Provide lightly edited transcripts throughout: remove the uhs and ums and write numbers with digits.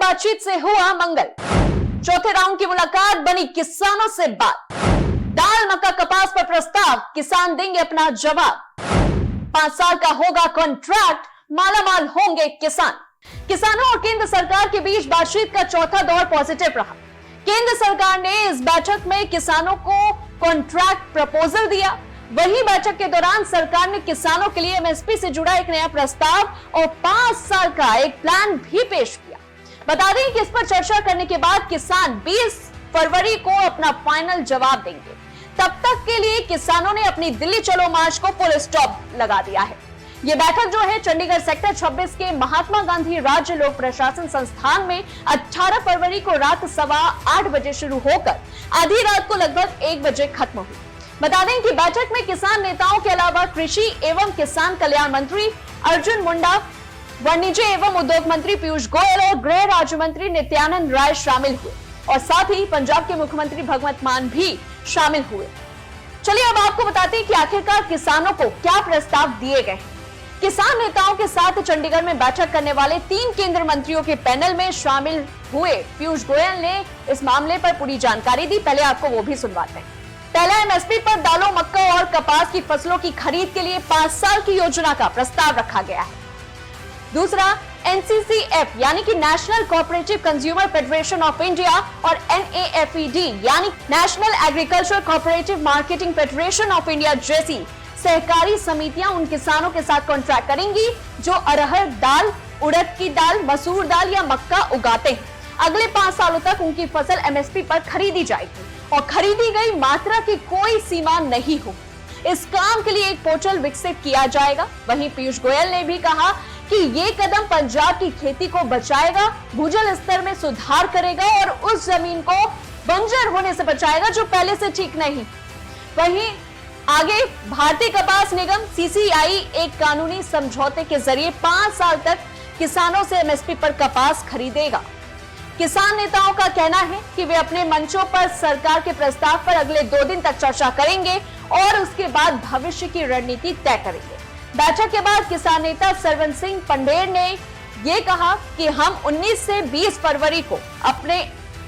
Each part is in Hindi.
बातचीत से हुआ मंगल। चौथे राउंड की मुलाकात बनी किसानों से बात। दाल मक्का कपास पर प्रस्ताव, किसान देंगे अपना जवाब। 5 साल का होगा कॉन्ट्रैक्ट, मालामाल होंगे किसान। किसानों और केंद्र सरकार के बीच बातचीत का चौथा दौर पॉजिटिव रहा। केंद्र सरकार ने इस बैठक में किसानों को कॉन्ट्रैक्ट प्रपोजल दिया। वही बैठक के दौरान सरकार ने किसानों के लिए एमएसपी से जुड़ा एक नया प्रस्ताव और 5 साल का एक प्लान भी पेश किया। बता दें कि इस पर चर्चा करने के बाद किसान 20 फरवरी को अपना फाइनल जवाब देंगे। तब तक के लिए किसानों ने अपनी दिल्ली चलो मार्च को फुल स्टॉप लगा दिया है। यह बैठक जो है चंडीगढ़ सेक्टर 26 के महात्मा गांधी राज्य लोक प्रशासन संस्थान में 18 फरवरी को रात 8:15 बजे शुरू होकर आधी रात को लगभग 1 बजे खत्म हुई। बता दें कि बैठक में किसान नेताओं के अलावा कृषि एवं किसान कल्याण मंत्री अर्जुन मुंडा, वाणिज्य एवं उद्योग मंत्री पीयूष गोयल और गृह राज्य मंत्री नित्यानंद राय शामिल हुए और साथ ही पंजाब के मुख्यमंत्री भगवंत मान भी शामिल हुए। चलिए अब आपको बताते हैं कि आखिरकार किसानों को क्या प्रस्ताव दिए गए। किसान नेताओं के साथ चंडीगढ़ में बैठक करने वाले 3 केंद्रीय मंत्रियों के पैनल में शामिल हुए पीयूष गोयल ने इस मामले पर पूरी जानकारी दी। पहले आपको वो भी सुनवाते हैं। पहला, एमएसपी पर दालों, मक्का और कपास की फसलों की खरीद के लिए 5 साल की योजना का प्रस्ताव रखा गया है। दूसरा, एनसीसीएफ यानी कि national cooperative consumer federation of India और एनएएफईडी यानी national agriculture cooperative marketing federation of India जैसी सहकारी समितियां उन किसानों के साथ कॉन्ट्रैक्ट करेंगी जो अरहर दाल, उड़द की दाल, मसूर दाल या मक्का उगाते हैं। अगले 5 सालों तक उनकी फसल एमएसपी पर खरीदी जाएगी और खरीदी गई मात्रा की कोई सीमा नहीं होगी। इस काम के लिए एक पोर्टल विकसित किया जाएगा। वहीं पीयूष गोयल ने भी कहा कि ये कदम पंजाब की खेती को बचाएगा, भूजल स्तर में सुधार करेगा और उस जमीन को बंजर होने से बचाएगा जो पहले से ठीक नहीं। वहीं आगे भारतीय कपास निगम सीसीआई एक कानूनी समझौते के जरिए 5 साल तक किसानों से एमएसपी पर कपास खरीदेगा। किसान नेताओं का कहना है कि वे अपने मंचों पर सरकार के प्रस्ताव पर अगले 2 दिन तक चर्चा करेंगे और उसके बाद भविष्य की रणनीति तय करेंगे। बैठक के बाद किसान नेता सरवन सिंह पंडेर ने यह कहा कि हम 19 से 20 फरवरी को अपने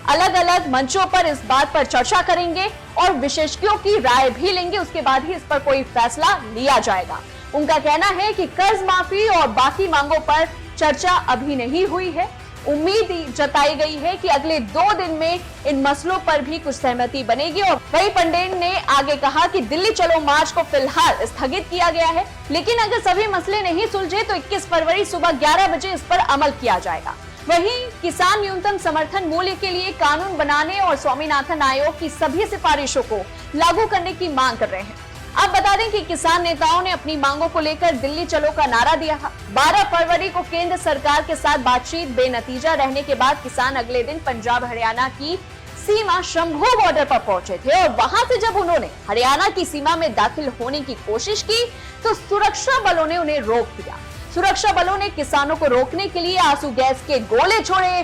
अलग अलग मंचों पर इस बात पर चर्चा करेंगे और विशेषज्ञों की राय भी लेंगे। उसके बाद ही इस पर कोई फैसला लिया जाएगा। उनका कहना है कि कर्ज माफी और बाकी मांगों पर चर्चा अभी नहीं हुई है। उम्मीद जताई गई है कि अगले 2 दिन में इन मसलों पर भी कुछ सहमति बनेगी। और वही पंडेर ने आगे कहा कि दिल्ली चलो मार्च को फिलहाल स्थगित किया गया है, लेकिन अगर सभी मसले नहीं सुलझे तो 21 फरवरी सुबह 11 बजे इस पर अमल किया जाएगा। वहीं किसान न्यूनतम समर्थन मूल्य के लिए कानून बनाने और स्वामीनाथन आयोग की सभी सिफारिशों को लागू करने की मांग कर रहे हैं। अब बता दें कि किसान नेताओं ने अपनी मांगों को लेकर दिल्ली चलो का नारा दिया था। 12 फरवरी को केंद्र सरकार के साथ बातचीत बेनतीजा रहने के बाद किसान अगले दिन पंजाब हरियाणा की सीमा शंभू बॉर्डर पर पहुंचे थे और वहां से जब उन्होंने हरियाणा की सीमा में दाखिल होने की कोशिश की तो सुरक्षा बलों ने उन्हें रोक दिया। सुरक्षा बलों ने किसानों को रोकने के लिए आंसू गैस के गोले छोड़े,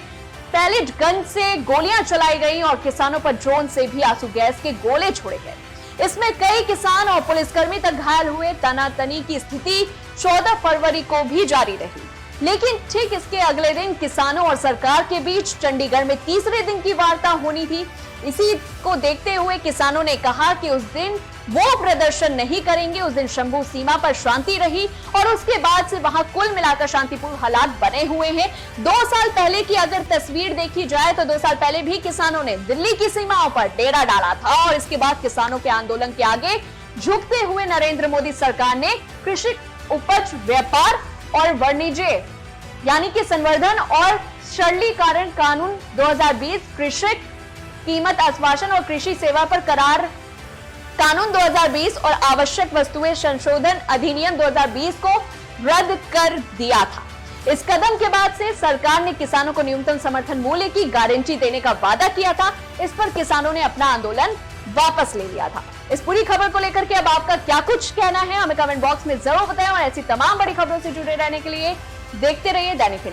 पैलेट गन से गोलियां चलाई गई और किसानों पर ड्रोन से भी आंसू गैस के गोले छोड़े गए। इसमें कई किसान और पुलिसकर्मी तक घायल हुए। तनातनी की स्थिति 14 फरवरी को भी जारी रही, लेकिन ठीक इसके अगले दिन किसानों और सरकार के बीच चंडीगढ़ में तीसरे दिन की वार्ता होनी थी। इसी को देखते हुए किसानों ने कहा कि उस दिन वो प्रदर्शन नहीं करेंगे। उस दिन शंभू सीमा पर शांति रही और उसके बाद से वहां कुल मिलाकर शांतिपूर्ण हालात बने हुए हैं। 2 साल पहले की अगर तस्वीर देखी जाए तो 2 साल पहले भी किसानों ने दिल्ली की सीमाओं पर डेरा डाला था और इसके बाद किसानों के आंदोलन के आगे झुकते हुए नरेंद्र मोदी सरकार ने कृषि उपज व्यापार और वाणिज्य यानी कि संवर्धन और सरलीकरण कानून 2020, कृषक कीमत आश्वासन और कृषि सेवा पर करार कानून 2020 और आवश्यक वस्तुएं संशोधन अधिनियम 2020 को रद्द कर दिया था। इस कदम के बाद से सरकार ने किसानों को न्यूनतम समर्थन मूल्य की गारंटी देने का वादा किया था। इस पर किसानों ने अपना आंदोलन वापस ले लिया था। इस पूरी खबर को लेकर के अब आपका क्या कुछ कहना है हमें कमेंट बॉक्स में जरूर बताएं और ऐसी तमाम बड़ी खबरों से जुड़े रहने के लिए देखते रहिए दैनिक